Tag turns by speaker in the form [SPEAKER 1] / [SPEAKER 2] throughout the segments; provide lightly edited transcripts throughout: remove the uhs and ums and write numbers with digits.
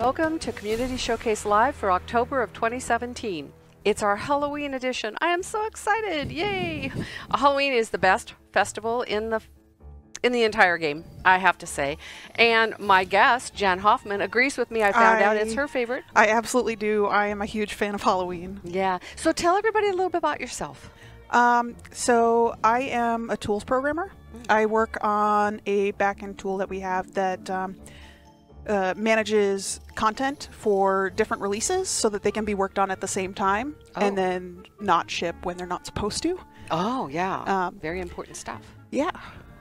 [SPEAKER 1] Welcome to Community Showcase Live for October of 2017. It's our Halloween edition. I am so excited! Yay! Halloween is the best festival in the entire game, I have to say. And my guest, Jan Hoffman, agrees with me. I found out it's her favorite.
[SPEAKER 2] I absolutely do. I am a huge fan of Halloween.
[SPEAKER 1] Yeah. So tell everybody a little bit about yourself.
[SPEAKER 2] So I am a tools programmer. I work on a back-end tool that we have that manages content for different releases so that they can be worked on at the same time and then not ship when they're not supposed to.
[SPEAKER 1] Oh, yeah. Very important stuff.
[SPEAKER 2] Yeah.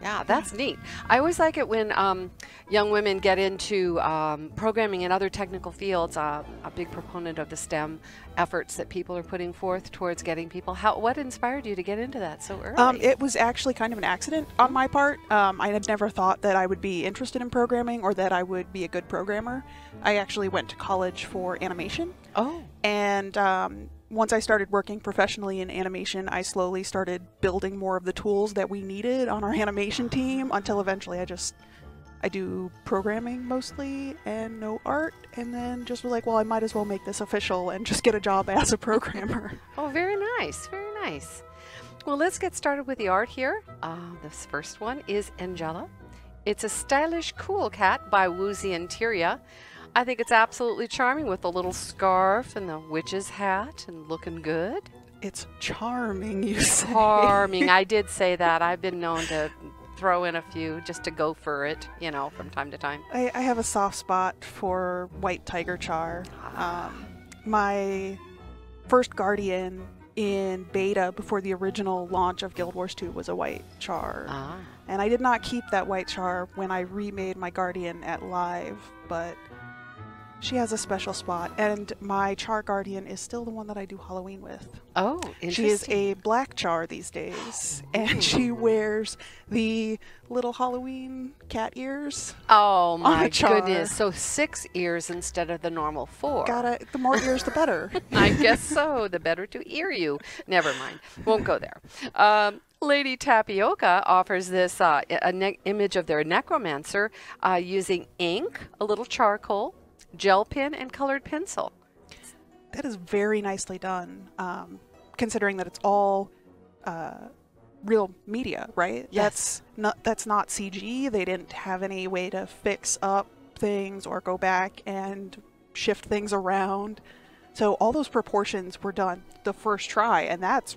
[SPEAKER 1] Yeah, that's neat. I always like it when young women get into programming in other technical fields. A big proponent of the STEM efforts that people are putting forth towards getting people. What inspired you to get into that so early?
[SPEAKER 2] It was actually kind of an accident on my part. I had never thought that I would be interested in programming or that I would be a good programmer. I actually went to college for animation.
[SPEAKER 1] Oh.
[SPEAKER 2] And once I started working professionally in animation, I slowly started building more of the tools that we needed on our animation team until eventually I do programming mostly and no art, and then just was like, well, I might as well make this official and just get a job as a programmer.
[SPEAKER 1] Oh, very nice, very nice. Well, let's get started with the art here. This first one is Angela. It's a stylish, cool cat by Woozy Interior. I think it's absolutely charming with the little scarf and the witch's hat and looking good.
[SPEAKER 2] It's charming, you say.
[SPEAKER 1] Charming. I did say that. I've been known to throw in a few just to go for it, you know, from time to time.
[SPEAKER 2] I have a soft spot for white tiger char. My first guardian in beta before the original launch of Guild Wars 2 was a white char. And I did not keep that white char when I remade my guardian at live, but she has a special spot, and my char guardian is still the one that I do Halloween with.
[SPEAKER 1] Oh, interesting.
[SPEAKER 2] She is a black char these days, and she wears the little Halloween cat ears.
[SPEAKER 1] Oh my goodness! So 6 ears instead of the normal 4.
[SPEAKER 2] The more ears, the better.
[SPEAKER 1] I guess so. The better to ear you. Never mind. Won't go there. Lady Tapioca offers this image of their necromancer using ink, a little charcoal, gel pen, and colored pencil.
[SPEAKER 2] That is very nicely done, considering that it's all real media, right?
[SPEAKER 1] Yes.
[SPEAKER 2] That's not CG. They didn't have any way to fix up things or go back and shift things around. So all those proportions were done the first try, and that's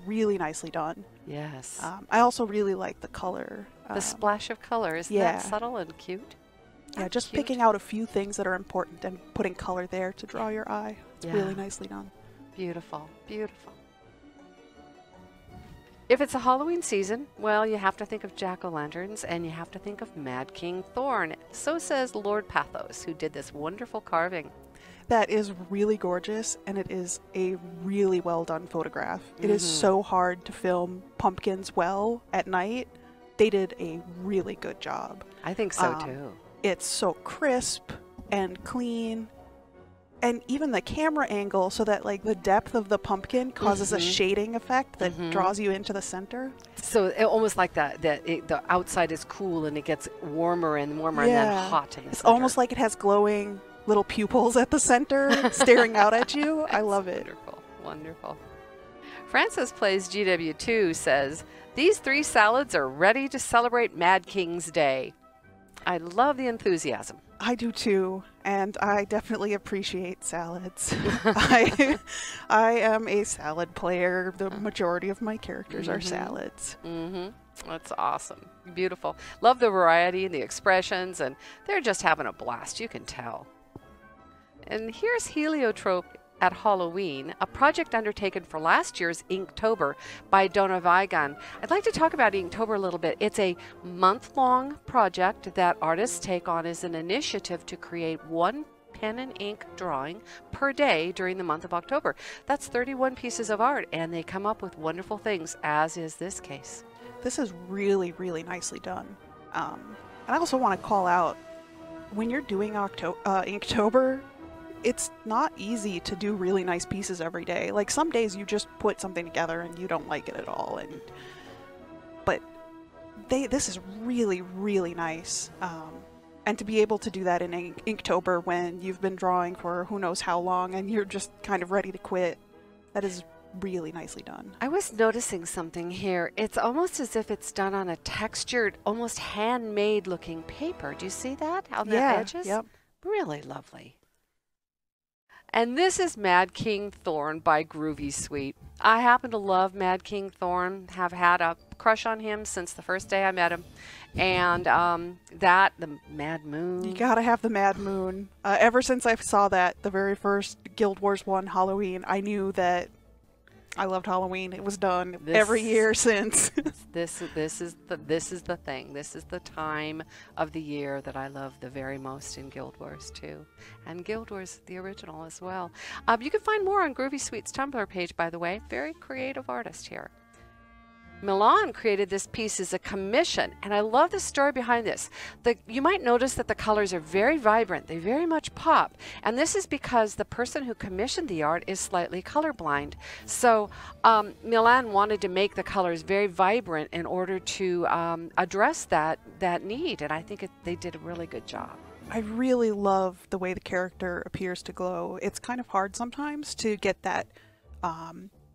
[SPEAKER 2] really nicely done.
[SPEAKER 1] Yes.
[SPEAKER 2] I also really like the color.
[SPEAKER 1] The splash of color. Isn't that subtle and cute?
[SPEAKER 2] Yeah, just picking out a few things that are important and putting color there to draw your eye. It's really nicely done.
[SPEAKER 1] Beautiful, beautiful. If it's a Halloween season, well, you have to think of jack-o'-lanterns and you have to think of Mad King Thorn. So says Lord Pathos, who did this wonderful carving.
[SPEAKER 2] That is really gorgeous, and it is a really well done photograph. It is so hard to film pumpkins well at night. They did a really good job.
[SPEAKER 1] I think so too.
[SPEAKER 2] It's so crisp and clean, and even the camera angle, so that like the depth of the pumpkin causes a shading effect that draws you into the center.
[SPEAKER 1] So almost like the outside is cool and it gets warmer and warmer and then hot in the center.
[SPEAKER 2] Almost like it has glowing little pupils at the center staring out at you. I love it.
[SPEAKER 1] Wonderful, wonderful. Francis Plays GW2 says, these 3 salads are ready to celebrate Mad King's Day. I love the enthusiasm.
[SPEAKER 2] I do too, and I definitely appreciate salads. I am a salad player. The majority of my characters are salads.
[SPEAKER 1] That's awesome. Beautiful. Love the variety and the expressions, and they're just having a blast, you can tell. And here's Heliotrope at Halloween, a project undertaken for last year's Inktober by Donna Vigan. I'd like to talk about Inktober a little bit. It's a month-long project that artists take on as an initiative to create 1 pen and ink drawing per day during the month of October. That's 31 pieces of art, and they come up with wonderful things, as is this case.
[SPEAKER 2] This is really, really nicely done. And I also want to call out, when you're doing Inktober, it's not easy to do really nice pieces every day. Like some days you just put something together and you don't like it at all. But this is really, really nice. And to be able to do that in Inktober when you've been drawing for who knows how long and you're just kind of ready to quit, that is really nicely done.
[SPEAKER 1] I was noticing something here. It's almost as if it's done on a textured, almost handmade looking paper. Do you see that on the edges?
[SPEAKER 2] Yep.
[SPEAKER 1] Really lovely. And this is Mad King Thorn by Groovy Sweet. I happen to love Mad King Thorn, have had a crush on him since the first day I met him. And the Mad Moon.
[SPEAKER 2] You gotta have the Mad Moon. Ever since I saw that, the very first Guild Wars 1 Halloween, I knew that I loved Halloween. It was done every year since.
[SPEAKER 1] This is the thing. This is the time of the year that I love the very most in Guild Wars 2. And Guild Wars, the original as well. You can find more on Groovy Sweet's Tumblr page, by the way. Very creative artist here. Milan created this piece as a commission, and I love the story behind this. You might notice that the colors are very vibrant. They very much pop, and this is because the person who commissioned the art is slightly colorblind. So Milan wanted to make the colors very vibrant in order to address that need, and I think they did a really good job.
[SPEAKER 2] I really love the way the character appears to glow. It's kind of hard sometimes to get that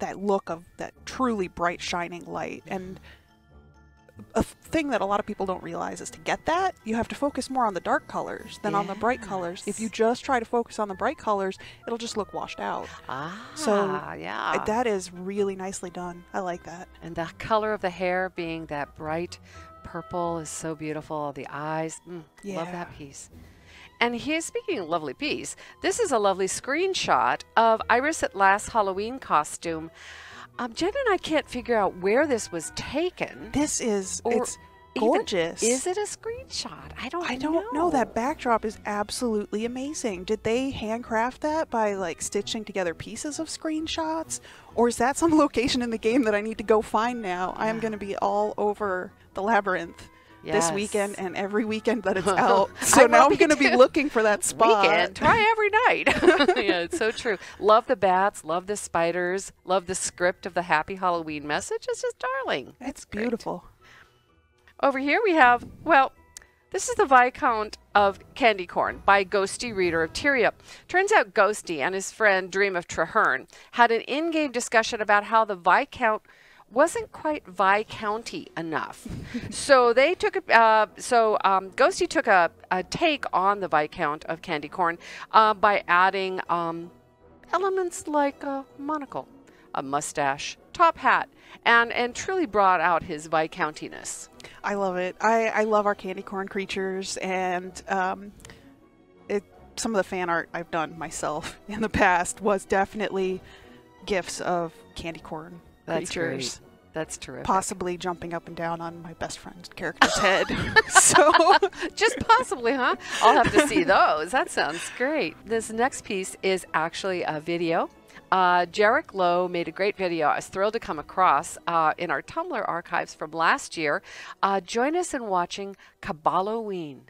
[SPEAKER 2] that look of that truly bright shining light, and a thing that a lot of people don't realize is to get that you have to focus more on the dark colors than on the bright colors. If you just try to focus on the bright colors, it'll just look washed out.
[SPEAKER 1] Yeah,
[SPEAKER 2] that is really nicely done. I like that.
[SPEAKER 1] And the color of the hair being that bright purple is so beautiful. The eyes, love that piece. And here's, speaking of lovely piece, this is a lovely screenshot of Iris at Last Halloween costume. Jen and I can't figure out where this was taken.
[SPEAKER 2] It's gorgeous.
[SPEAKER 1] Is it a screenshot? I don't
[SPEAKER 2] know. That backdrop is absolutely amazing. Did they handcraft that by like stitching together pieces of screenshots? Or is that some location in the game that I need to go find now? I am going to be all over the labyrinth. This weekend and every weekend that it's out. So now I'm going to be looking for that spot.
[SPEAKER 1] Weekend, try every night. Yeah, it's so true. Love the bats, love the spiders, love the script of the Happy Halloween message. It's just darling.
[SPEAKER 2] It's beautiful.
[SPEAKER 1] Over here we have, well, this is the Viscount of Candy Corn by Ghosty Reader of Tyria. Turns out Ghosty and his friend Dream of Traherne had an in-game discussion about how the Viscount wasn't quite Viscounty enough. So they took Ghosty took a take on the Viscount of Candy Corn by adding elements like a monocle, a mustache, top hat, and truly brought out his Viscountiness.
[SPEAKER 2] I love it. I love our candy corn creatures, and some of the fan art I've done myself in the past was definitely gifts of candy corn creatures.
[SPEAKER 1] Great. That's terrific.
[SPEAKER 2] Possibly jumping up and down on my best friend's character's head. So
[SPEAKER 1] just possibly, huh? I'll have to see those. That sounds great. This next piece is actually a video. Jarek Lowe made a great video I was thrilled to come across in our Tumblr archives from last year. Join us in watching Kabbaloween.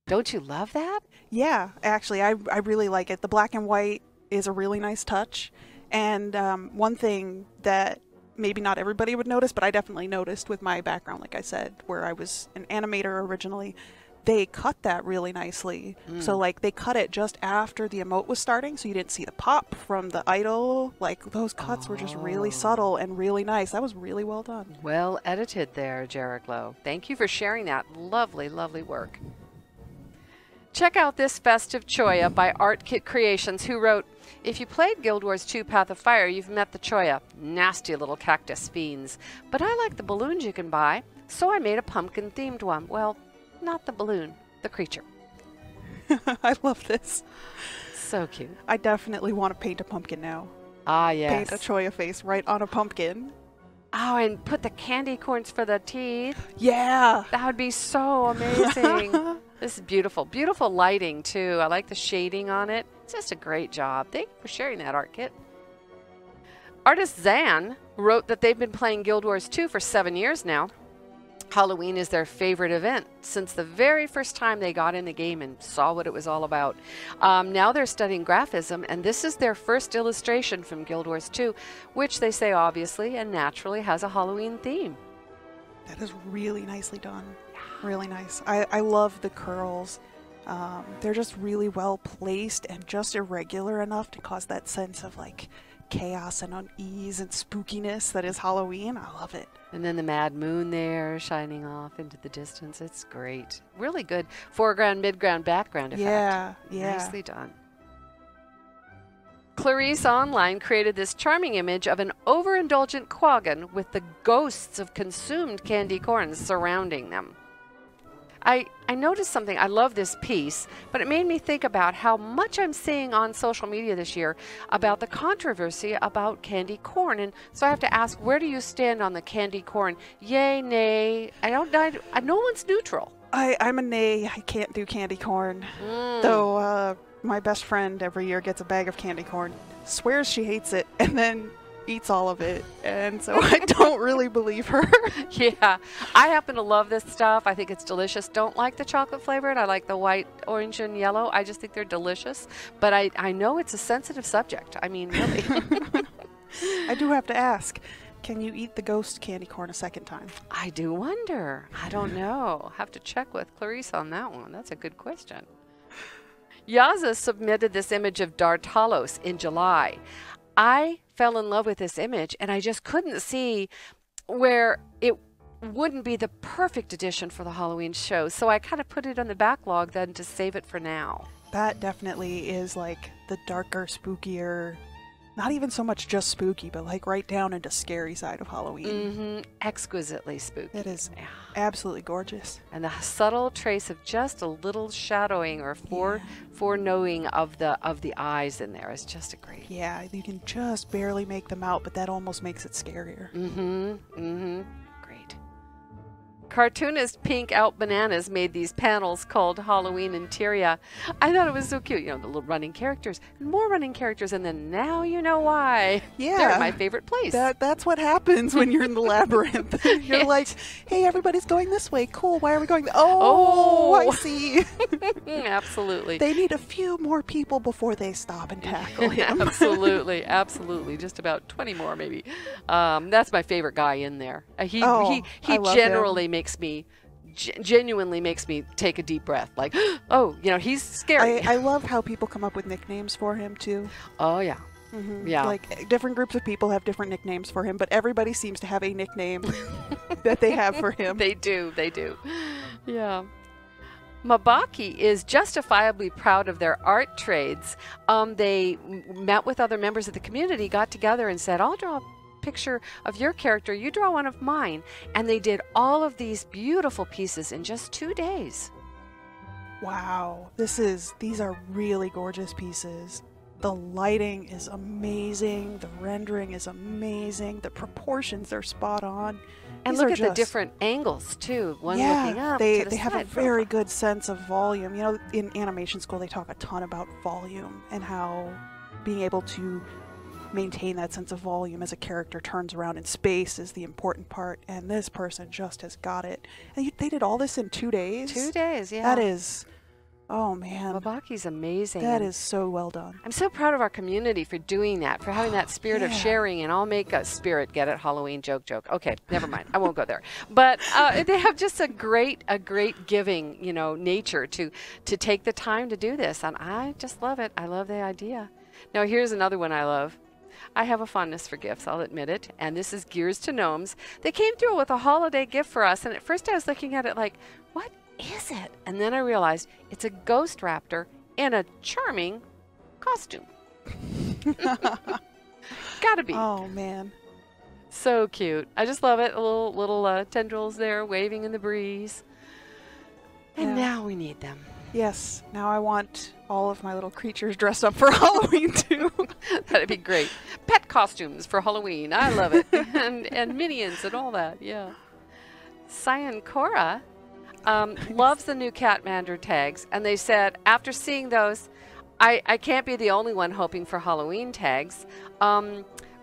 [SPEAKER 1] Don't you love that?
[SPEAKER 2] Yeah, actually, I really like it. The black and white is a really nice touch. And one thing that maybe not everybody would notice, but I definitely noticed with my background, like I said, where I was an animator originally, they cut that really nicely. So like they cut it just after the emote was starting, so you didn't see the pop from the idol. Like those cuts were just really subtle and really nice. That was really well done.
[SPEAKER 1] Well edited there, Jericho. Thank you for sharing that. Lovely, lovely work. Check out this festive choya by Art Kit Creations, who wrote, "If you played Guild Wars 2 Path of Fire, you've met the choya. Nasty little cactus fiends. But I like the balloons you can buy, so I made a pumpkin-themed one." Well, not the balloon, the creature.
[SPEAKER 2] I love this.
[SPEAKER 1] So cute.
[SPEAKER 2] I definitely want to paint a pumpkin now.
[SPEAKER 1] Ah, yes.
[SPEAKER 2] Paint a choya face right on a pumpkin.
[SPEAKER 1] Oh, and put the candy corns for the teeth.
[SPEAKER 2] Yeah.
[SPEAKER 1] That would be so amazing. This is beautiful. Beautiful lighting, too. I like the shading on it. It's just a great job. Thank you for sharing that, Art Kit. Artist Zan wrote that they've been playing Guild Wars 2 for 7 years now. Halloween is their favorite event since the very first time they got in the game and saw what it was all about. Now they're studying graphism, and this is their first illustration from Guild Wars 2, which they say obviously and naturally has a Halloween theme.
[SPEAKER 2] That is really nicely done. Really nice. I love the curls. They're just really well placed and just irregular enough to cause that sense of like chaos and unease and spookiness that is Halloween. I love it.
[SPEAKER 1] And then the mad moon there shining off into the distance. It's great. Really good foreground, midground, background effect.
[SPEAKER 2] Yeah, yeah.
[SPEAKER 1] Nicely done. Clarice Online created this charming image of an overindulgent quaggan with the ghosts of consumed candy corns surrounding them. I noticed something. I love this piece, but it made me think about how much I'm seeing on social media this year about the controversy about candy corn. And so I have to ask, where do you stand on the candy corn? Yay, nay? No one's neutral.
[SPEAKER 2] I'm a nay. I can't do candy corn. Though my best friend every year gets a bag of candy corn, swears she hates it, and then eats all of it, and so I don't really believe her.
[SPEAKER 1] Yeah, I happen to love this stuff. I think it's delicious. Don't like the chocolate flavored. I like the white, orange, and yellow. I just think they're delicious. But I know it's a sensitive subject. I mean, really.
[SPEAKER 2] I do have to ask, can you eat the ghost candy corn a second time?
[SPEAKER 1] I do wonder. I don't know. Have to check with Clarice on that one. That's a good question. Yaza submitted this image of Dartalos in July. I fell in love with this image, and I just couldn't see where it wouldn't be the perfect addition for the Halloween show. So I kind of put it on the backlog then to save it for now.
[SPEAKER 2] That definitely is like the darker, spookier, not even so much just spooky, but like right down into scary side of Halloween.
[SPEAKER 1] Exquisitely spooky.
[SPEAKER 2] It is absolutely gorgeous.
[SPEAKER 1] And the subtle trace of just a little shadowing or foreknowing of the eyes in there is just a great.
[SPEAKER 2] Yeah, you can just barely make them out, but that almost makes it scarier.
[SPEAKER 1] Great. Cartoonist Pink Out Bananas made these panels called Halloween Interior. I thought it was so cute. You know, the little running characters, and more running characters, and then now you know why.
[SPEAKER 2] Yeah.
[SPEAKER 1] They're my favorite place.
[SPEAKER 2] That's what happens when you're in the labyrinth. You're like, hey, everybody's going this way. Cool. Why are we going? Oh, I see.
[SPEAKER 1] Absolutely.
[SPEAKER 2] They need a few more people before they stop and tackle him.
[SPEAKER 1] Absolutely. Absolutely. Just about 20 more, maybe. That's my favorite guy in there. He generally genuinely makes me take a deep breath. Like, oh, you know, he's scary.
[SPEAKER 2] I love how people come up with nicknames for him too.
[SPEAKER 1] Oh yeah. Yeah.
[SPEAKER 2] Like different groups of people have different nicknames for him, but everybody seems to have a nickname that they have for him.
[SPEAKER 1] They do. Yeah. Mabaki is justifiably proud of their art trades. They met with other members of the community, got together and said, I'll draw a picture of your character, you draw one of mine. And they did all of these beautiful pieces in just 2 days.
[SPEAKER 2] Wow. These are really gorgeous pieces. The lighting is amazing. The rendering is amazing. The proportions are spot on.
[SPEAKER 1] And look at the different angles too. One looking up.
[SPEAKER 2] They
[SPEAKER 1] to the
[SPEAKER 2] have a
[SPEAKER 1] side.
[SPEAKER 2] very good sense of volume. You know, in animation school they talk a ton about volume and how being able to maintain that sense of volume as a character turns around in space is the important part. And this person just has got it. And they did all this in 2 days.
[SPEAKER 1] 2 days, yeah.
[SPEAKER 2] That is Oh man,
[SPEAKER 1] Mabaki's amazing.
[SPEAKER 2] that is so well done.
[SPEAKER 1] I'm so proud of our community for doing that, for having that spirit of sharing, and I'll make a spirit, get it, Halloween joke. Okay, never mind. I won't go there. But they have just a great giving, you know, nature to take the time to do this, and I just love it. I love the idea. Now here's another one I love. I have a fondness for gifts, I'll admit it, and this is Gears to Gnomes. They came through with a holiday gift for us, and at first I was looking at it like, what is it? And then I realized it's a ghost raptor in a charming costume. Gotta be.
[SPEAKER 2] Oh man,
[SPEAKER 1] so cute. I just love it. Little tendrils there waving in the breeze. And now we need them.
[SPEAKER 2] Yes, now I want all of my little creatures dressed up for Halloween too.
[SPEAKER 1] That'd be great. Pet costumes for Halloween. I love it. and minions and all that. Yeah. Cyan Cora loves the new Catmander tags, and they said after seeing those, I can't be the only one hoping for Halloween tags.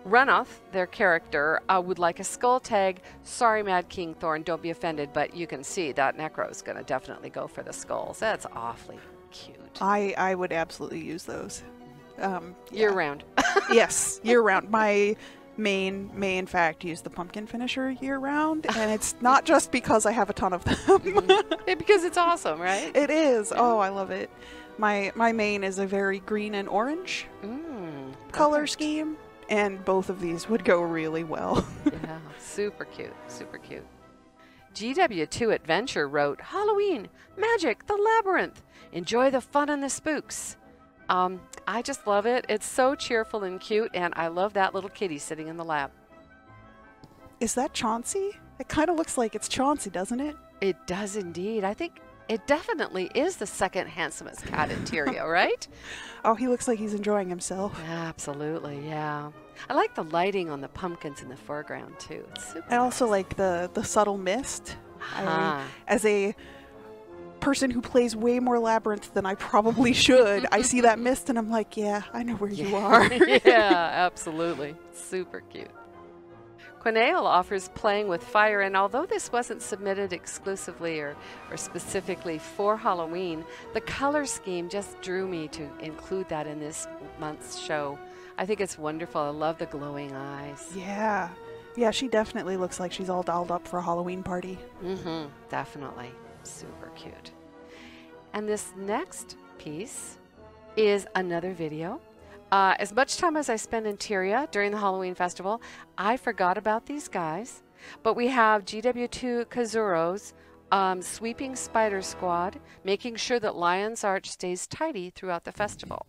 [SPEAKER 1] Runoff, their character, would like a skull tag. Sorry, Mad King Thorn, don't be offended, but you can see that Necro's going to definitely go for the skulls. That's awfully cute.
[SPEAKER 2] I would absolutely use those.
[SPEAKER 1] Year round.
[SPEAKER 2] Yes, year round. My may in fact use the pumpkin finisher year round, and it's not just because I have a ton of them.
[SPEAKER 1] Because it's awesome, right?
[SPEAKER 2] It is. Oh, I love it. My main is a very green and orange color scheme, and both of these would go really well.
[SPEAKER 1] Yeah, super cute, super cute. GW2 Adventure wrote, Halloween, magic, the labyrinth. Enjoy the fun and the spooks. I just love it. It's so cheerful and cute, and I love that little kitty sitting in the lap.
[SPEAKER 2] Is that Chauncey? It kind of looks like it's Chauncey, doesn't it?
[SPEAKER 1] It does indeed. I think it definitely is the second handsomest cat in Tyrio, right?
[SPEAKER 2] Oh, he looks like he's enjoying himself.
[SPEAKER 1] Absolutely, yeah. I like the lighting on the pumpkins in the foreground, too. It's super
[SPEAKER 2] I also
[SPEAKER 1] nice.
[SPEAKER 2] like the subtle mist. As a person who plays way more Labyrinth than I probably should, I see that mist and I'm like, yeah, I know where you are.
[SPEAKER 1] Yeah, absolutely. Super cute. Quinail offers playing with fire, and although this wasn't submitted exclusively or specifically for Halloween, the color scheme just drew me to include that in this month's show. I think it's wonderful. I love the glowing eyes.
[SPEAKER 2] Yeah. Yeah, she definitely looks like she's all dolled up for a Halloween party.
[SPEAKER 1] Definitely. Super cute. And this next piece is another video. As much time as I spend in Tyria during the Halloween festival, I forgot about these guys. But we have GW2 Kazuro's sweeping spider squad, making sure that Lion's Arch stays tidy throughout the festival.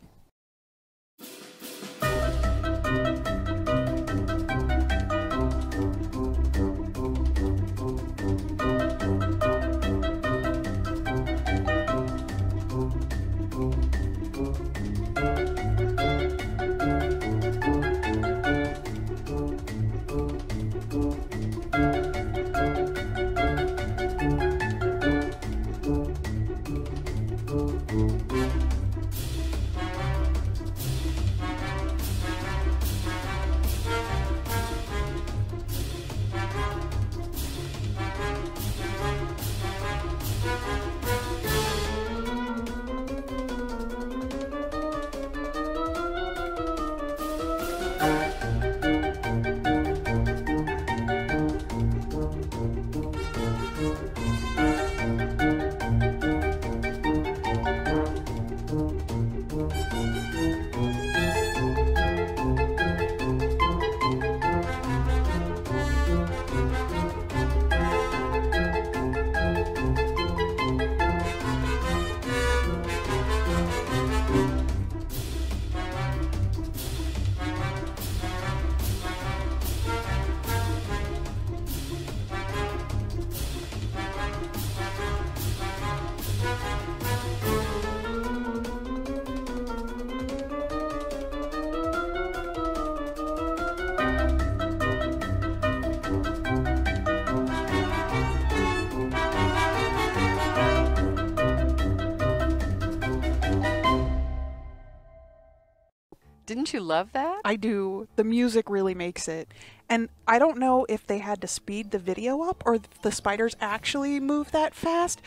[SPEAKER 1] Didn't you love that?
[SPEAKER 2] I do. The music really makes it. And I don't know if they had to speed the video up or if the spiders actually move that fast,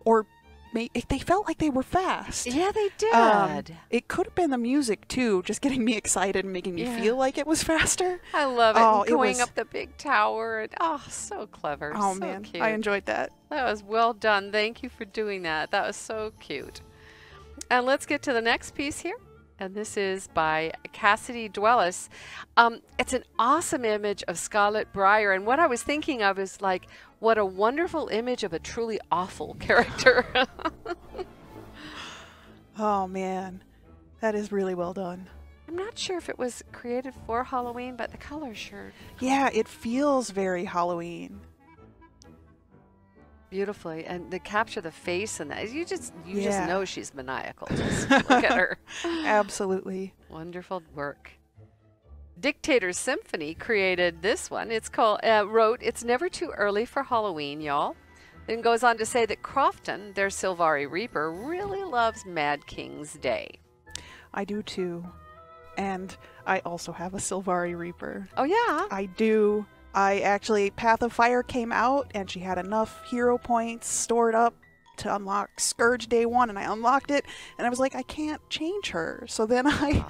[SPEAKER 2] or they felt like they were fast.
[SPEAKER 1] Yeah, they did.
[SPEAKER 2] It could have been the music too, just getting me excited and making me feel like it was faster.
[SPEAKER 1] I love it.
[SPEAKER 2] Oh,
[SPEAKER 1] And going up the big tower. And, so clever.
[SPEAKER 2] Oh
[SPEAKER 1] so
[SPEAKER 2] man,
[SPEAKER 1] cute.
[SPEAKER 2] I enjoyed that.
[SPEAKER 1] That was well done. Thank you for doing that. That was so cute. And let's get to the next piece here. And this is by Cassidy Dwellis. It's an awesome image of Scarlet Briar. And what I was thinking of is like, what a wonderful image of a truly awful character.
[SPEAKER 2] Oh man, that is really well done.
[SPEAKER 1] I'm not sure if it was created for Halloween, but the color sure.
[SPEAKER 2] Yeah, it feels very Halloween.
[SPEAKER 1] Beautifully, and they capture the face and that. You just
[SPEAKER 2] Yeah.
[SPEAKER 1] know she's maniacal. Just look at her.
[SPEAKER 2] Absolutely.
[SPEAKER 1] Wonderful work. Dictator's Symphony created this one. It's called wrote, "It's never too early for Halloween, y'all." Then goes on to say that Crofton, their Silvari Reaper, really loves Mad King's Day.
[SPEAKER 2] I do too. And I also have a Silvari Reaper.
[SPEAKER 1] Oh yeah.
[SPEAKER 2] I do. I actually, Path of Fire came out and she had enough hero points stored up to unlock Scourge Day 1, and I unlocked it and I was like, I can't change her. So then I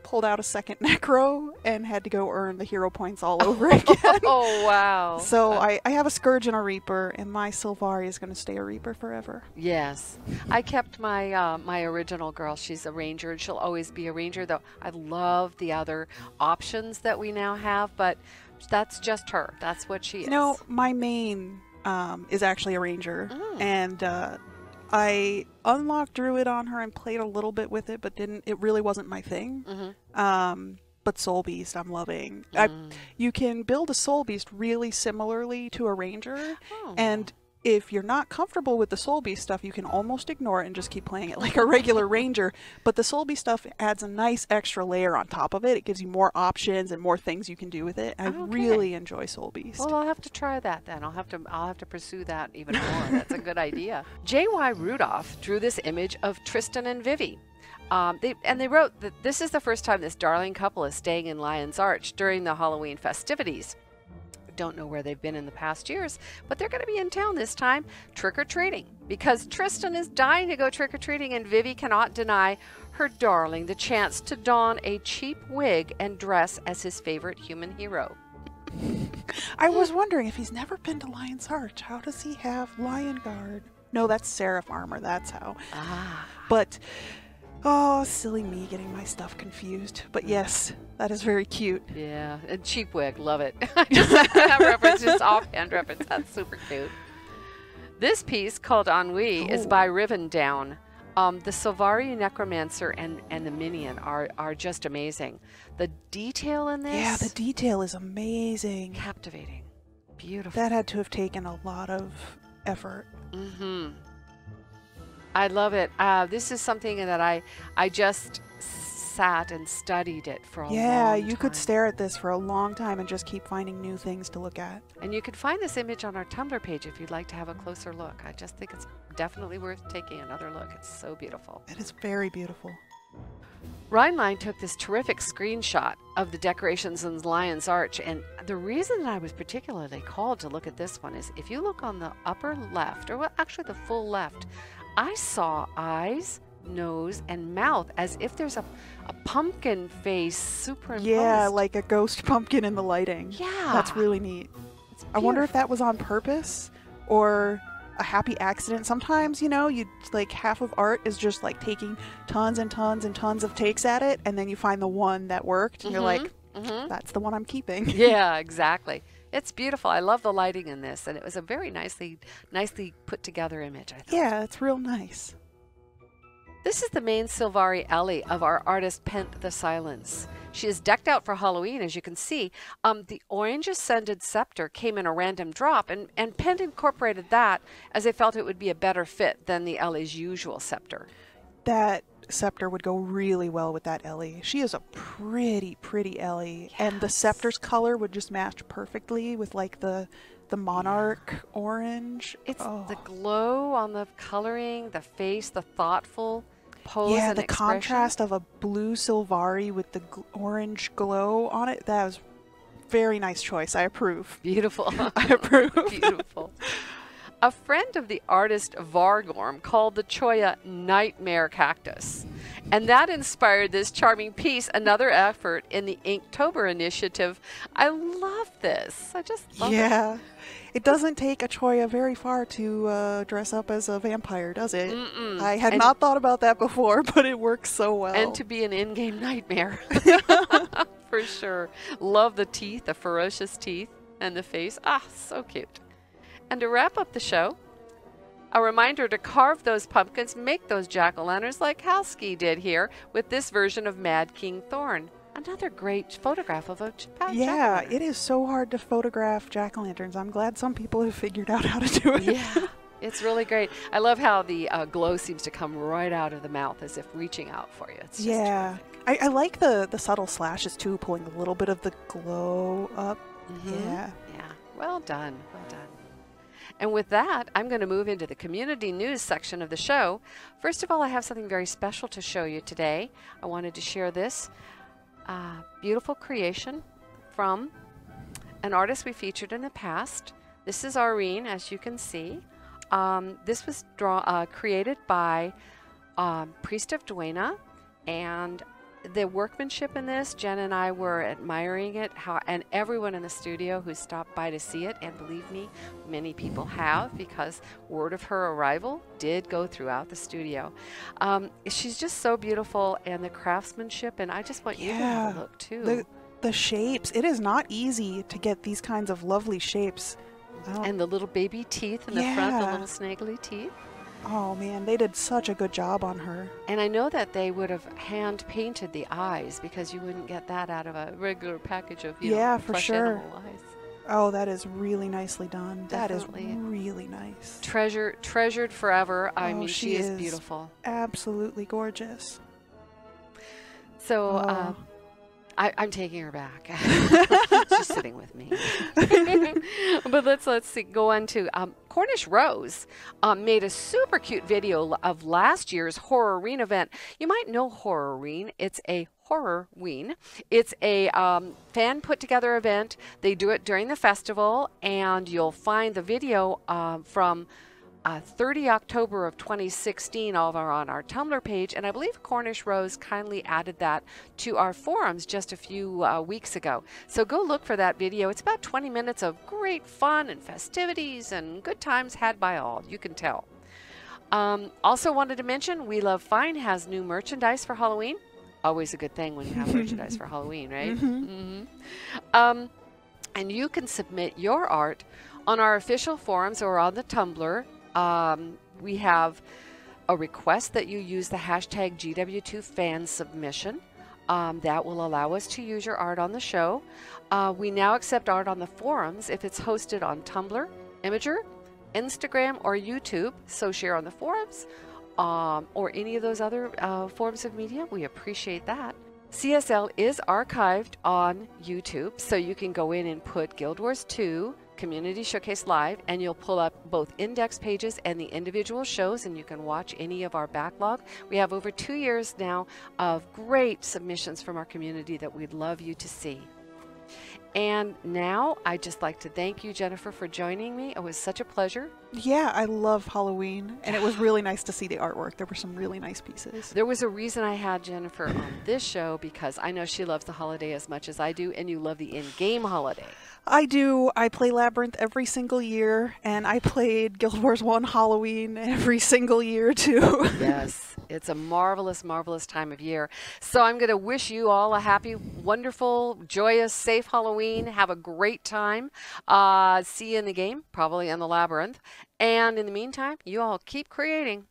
[SPEAKER 2] pulled out a second Necro and had to go earn the hero points all over again.
[SPEAKER 1] Oh wow.
[SPEAKER 2] So I have a Scourge and a Reaper, and my Silvari is going to stay a Reaper forever.
[SPEAKER 1] Yes. I kept my my original girl. She's a ranger and she'll always be a ranger, though I love the other options that we now have, but that's just her. That's what she is.
[SPEAKER 2] You know, my main is actually a Ranger, and I unlocked Druid on her and played a little bit with it, but it really wasn't my thing. But Soul Beast, I'm loving. You can build a Soul Beast really similarly to a Ranger, and if you're not comfortable with the Soul Beast stuff, you can almost ignore it and just keep playing it like a regular Ranger. But the Soul Beast stuff adds a nice extra layer on top of it. It gives you more options and more things you can do with it. I really enjoy Soul Beast.
[SPEAKER 1] Well, I'll have to try that then. I'll have to pursue that even more. That's a good idea. J.Y. Rudolph drew this image of Tristan and Vivi. They wrote that this is the first time this darling couple is staying in Lion's Arch during the Halloween festivities. Don't know where they've been in the past years, but they're going to be in town this time trick-or-treating because Tristan is dying to go trick-or-treating and Vivi cannot deny her darling the chance to don a cheap wig and dress as his favorite human hero.
[SPEAKER 2] I was wondering if he's never been to Lion's Arch. How does he have Lion Guard? No, that's Seraph armor. That's how. But, oh, silly me getting my stuff confused. But yes, that is very cute.
[SPEAKER 1] Yeah, and cheap wig, love it. That reference, just offhand reference, that's super cute. This piece called Ennui is by Rivendown. The Silvari Necromancer and the Minion are just amazing. The detail in this,
[SPEAKER 2] yeah, the detail is amazing,
[SPEAKER 1] captivating, beautiful.
[SPEAKER 2] That had to have taken a lot of effort.
[SPEAKER 1] I love it. This is something that I just sat and studied it for a long time.
[SPEAKER 2] Yeah, you could stare at this for a long time and just keep finding new things to look at.
[SPEAKER 1] And you can find this image on our Tumblr page if you'd like to have a closer look. I just think it's definitely worth taking another look. It's so beautiful.
[SPEAKER 2] It is very beautiful.
[SPEAKER 1] Rhineline took this terrific screenshot of the decorations in Lion's Arch, and the reason I was particularly called to look at this one is if you look on the upper left, or well, actually the full left, I saw eyes, nose, and mouth as if there's a pumpkin face superimposed.
[SPEAKER 2] Yeah, like a ghost pumpkin in the lighting.
[SPEAKER 1] Yeah.
[SPEAKER 2] That's really neat. I wonder if that was on purpose or a happy accident. Sometimes, you know, you like half of art is just like taking tons and tons and tons of takes at it, and then you find the one that worked, and you're like, that's the one I'm keeping.
[SPEAKER 1] Yeah, exactly. It's beautiful. I love the lighting in this, and it was a very nicely put together image, I thought.
[SPEAKER 2] Yeah, it's real nice.
[SPEAKER 1] This is the main Silvari Ellie of our artist Pent the Silence. She is decked out for Halloween, as you can see. The orange ascended scepter came in a random drop, and Pent incorporated that as they felt it would be a better fit than the Ellie's usual scepter.
[SPEAKER 2] That scepter would go really well with that Ellie. She is a pretty, pretty Ellie, and the scepter's color would just match perfectly with like the monarch orange.
[SPEAKER 1] It's the glow on the coloring, the face, the thoughtful pose and
[SPEAKER 2] the
[SPEAKER 1] expression.
[SPEAKER 2] contrast of a blue Silvari with the orange glow on it. That was very nice choice. I approve.
[SPEAKER 1] Beautiful.
[SPEAKER 2] I approve.
[SPEAKER 1] Beautiful. a friend of the artist Vargorm called the cholla Nightmare Cactus. And that inspired this charming piece, another effort in the Inktober initiative. I love this. I just love it.
[SPEAKER 2] Yeah. It doesn't take a cholla very far to dress up as a vampire, does it? I had not thought about that before, but it works so well.
[SPEAKER 1] And to be an in-game nightmare. For sure. Love the teeth, the ferocious teeth, and the face. Ah, so cute. And to wrap up the show, a reminder to carve those pumpkins, make those jack-o'-lanterns like Halski did here with this version of Mad King Thorn. Another great photograph of a
[SPEAKER 2] yeah, it is so hard to photograph jack-o'-lanterns. I'm glad some people have figured out how to do it.
[SPEAKER 1] Yeah, it's really great. I love how the glow seems to come right out of the mouth as if reaching out for you. It's just terrific.
[SPEAKER 2] I like the subtle slashes too, pulling a little bit of the glow up. Yeah.
[SPEAKER 1] Yeah, well done, well done. And with that, I'm going to move into the community news section of the show. First of all, I have something very special to show you today. I wanted to share this beautiful creation from an artist we featured in the past. This is Aureen, as you can see. This was created by Priest of Duena, and the workmanship in this, Jen and I were admiring it, and everyone in the studio who stopped by to see it, and believe me, many people have, because word of her arrival did go throughout the studio. She's just so beautiful, and the craftsmanship, and I just want you to have a look too.
[SPEAKER 2] The shapes, it is not easy to get these kinds of lovely shapes.
[SPEAKER 1] And the little baby teeth in the front, the little snaggly teeth.
[SPEAKER 2] Oh man, they did such a good job on her.
[SPEAKER 1] And I know that they would have hand painted the eyes, because you wouldn't get that out of a regular package of flesh animal eyes.
[SPEAKER 2] Oh, that is really nicely done.
[SPEAKER 1] Definitely.
[SPEAKER 2] That is really nice.
[SPEAKER 1] Treasured forever. I mean, she is beautiful.
[SPEAKER 2] Absolutely gorgeous.
[SPEAKER 1] So I'm taking her back. She's sitting with me. But let's see, go on to Cornish Rose made a super cute video of last year's Horrorween event. You might know Horrorween. It's a Horrorween. It's a fan put together event. They do it during the festival, and you'll find the video from 30 October of 2016 over on our Tumblr page, and I believe Cornish Rose kindly added that to our forums just a few weeks ago. So go look for that video. It's about 20 minutes of great fun and festivities and good times had by all, you can tell. Also wanted to mention, We Love Fine has new merchandise for Halloween. Always a good thing when you have merchandise for Halloween, right? And you can submit your art on our official forums or on the Tumblr. We have a request that you use the hashtag GW2FanSubmission. That will allow us to use your art on the show. We now accept art on the forums if it's hosted on Tumblr, Imgur, Instagram, or YouTube. So share on the forums or any of those other forms of media. We appreciate that. CSL is archived on YouTube, so you can go in and put Guild Wars 2 Community Showcase Live, and you'll pull up both index pages and the individual shows, and you can watch any of our backlog. We have over 2 years now of great submissions from our community that we'd love you to see. And now I'd just like to thank you, Jennifer, for joining me. It was such a pleasure.
[SPEAKER 2] Yeah, I love Halloween, and it was really nice to see the artwork. There were some really nice pieces.
[SPEAKER 1] There was a reason I had Jennifer on this show, because I know she loves the holiday as much as I do, and you love the in-game holiday.
[SPEAKER 2] I do. I play Labyrinth every single year, and I played Guild Wars 1 Halloween every single year, too.
[SPEAKER 1] Yes, it's a marvelous, marvelous time of year. So I'm going to wish you all a happy, wonderful, joyous, safe Halloween. Have a great time. See you in the game, probably in the Labyrinth. And in the meantime, you all keep creating.